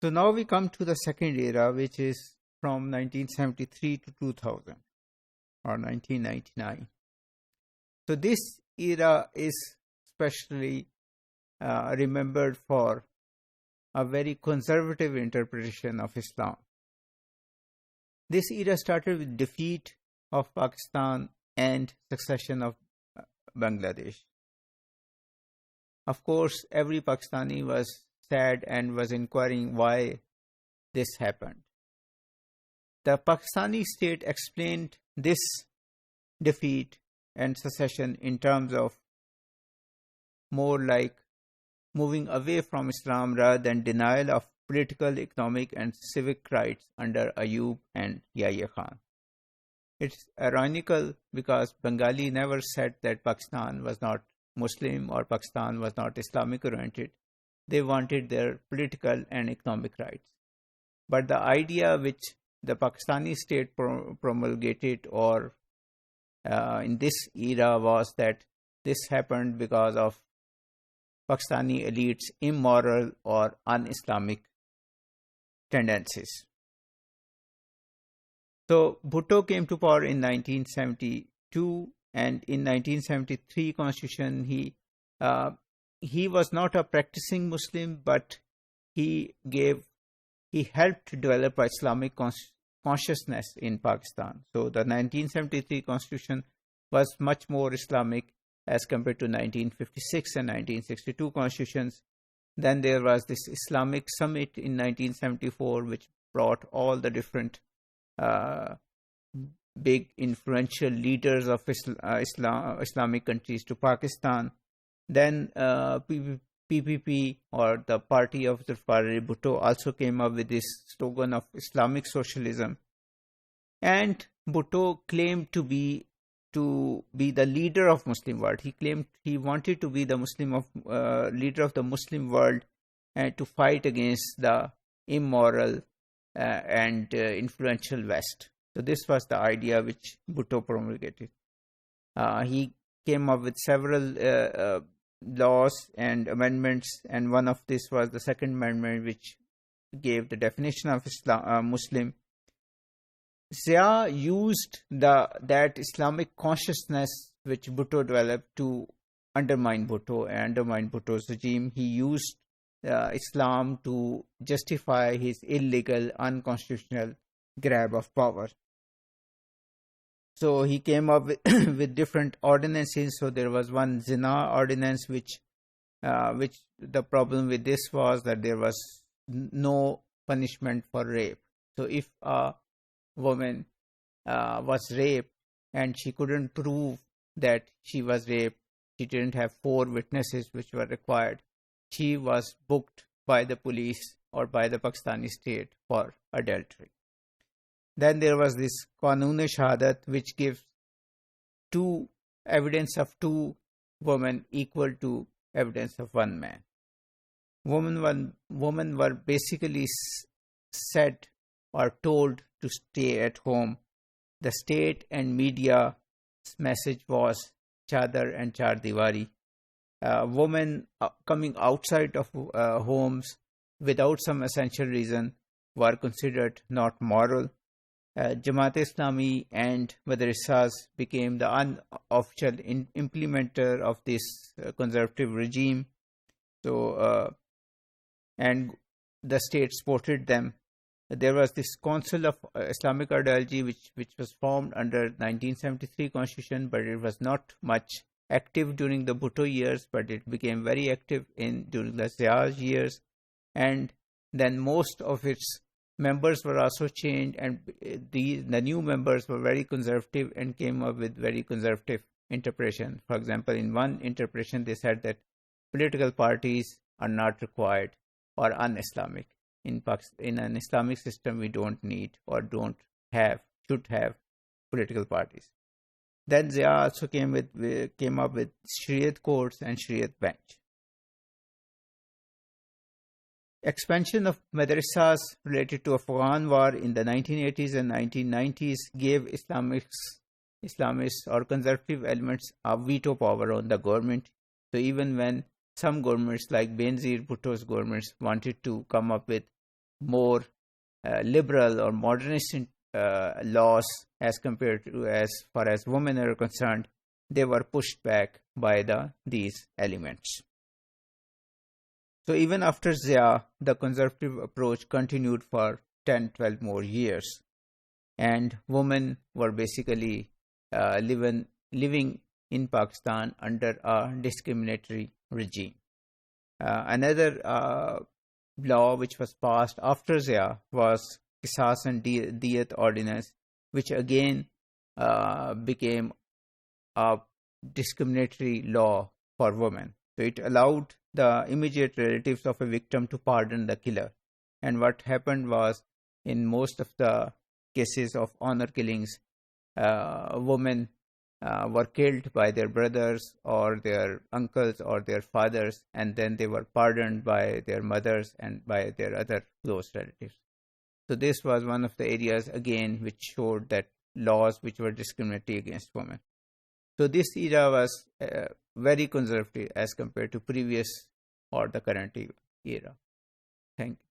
So now we come to the second era, which is from 1973 to 2000 or 1999. So this era is especially remembered for a very conservative interpretation of Islam. This era started with defeat of Pakistan and succession of Bangladesh. Of course, every Pakistani was sad and was inquiring why this happened. The Pakistani state explained this defeat and secession in terms of more like moving away from Islam rather than denial of political, economic, and civic rights under Ayub and Yahya Khan. It's ironical because Bengali never said that Pakistan was not Muslim or Pakistan was not Islamic oriented. They wanted their political and economic rights. But the idea which the Pakistani state promulgated or in this era was that this happened because of Pakistani elites' immoral or un-Islamic tendencies. So Bhutto came to power in 1972, and in 1973 constitution he was not a practicing Muslim, but he helped to develop Islamic consciousness in Pakistan. So the 1973 constitution was much more Islamic as compared to 1956 and 1962 constitutions. Then there was this Islamic summit in 1974, which brought all the different big influential leaders of Islamic countries to Pakistan. Then PPP or the party of Zulfikar Bhutto also came up with this slogan of Islamic socialism. And Bhutto claimed to be the leader of Muslim world. He claimed he wanted to be the leader of the Muslim world and to fight against the immoral and influential West. So this was the idea which Bhutto promulgated. He came up with several laws and amendments, and one of this was the Second Amendment, which gave the definition of Muslim. Zia used that Islamic consciousness which Bhutto developed to undermine Bhutto and undermine Bhutto's regime. He used Islam to justify his illegal, unconstitutional grab of power. So he came up with different ordinances. So there was one zina ordinance, which the problem with this was that there was no punishment for rape. So if a woman was raped and she couldn't prove that she was raped, she didn't have 4 witnesses which were required, she was booked by the police or by the Pakistani state for adultery. Then there was this Qanun-e-Shahadat, which gives evidence of 2 women equal to evidence of 1 man. Women were basically said or told to stay at home. The state and media's message was Chadar and Char Diwari. Women coming outside of homes without some essential reason were considered not moral. Jamaat-e-Islami and madrasas became the unofficial implementer of this conservative regime. So, and the state supported them. There was this Council of Islamic Ideology, which was formed under 1973 Constitution, but it was not much active during the Bhutto years, but it became very active during the Zia years, and then most of its members were also changed, and the new members were very conservative and came up with very conservative interpretation. For example, in one interpretation, they said that political parties are not required or un-Islamic. In an Islamic system, we don't need or should have political parties. Then Zia also came up with Shariat courts and Shariat bench. Expansion of madrasas related to Afghan war in the 1980s and 1990s gave Islamists or conservative elements a veto power on the government. So even when some governments like Benazir Bhutto's governments wanted to come up with more liberal or modernist laws as compared to as far as women are concerned, they were pushed back by these elements. So even after Zia, the conservative approach continued for 10, 12 more years, and women were basically living in Pakistan under a discriminatory regime. Another law which was passed after Zia was Qisas and Diyat Ordinance, which again became a discriminatory law for women. So it allowed the immediate relatives of a victim to pardon the killer. And what happened was, in most of the cases of honor killings, women were killed by their brothers or their uncles or their fathers, and then they were pardoned by their mothers and by their other close relatives. So this was one of the areas, again, which showed that laws which were discriminatory against women. So this era was very conservative as compared to previous or the current era. Thank you.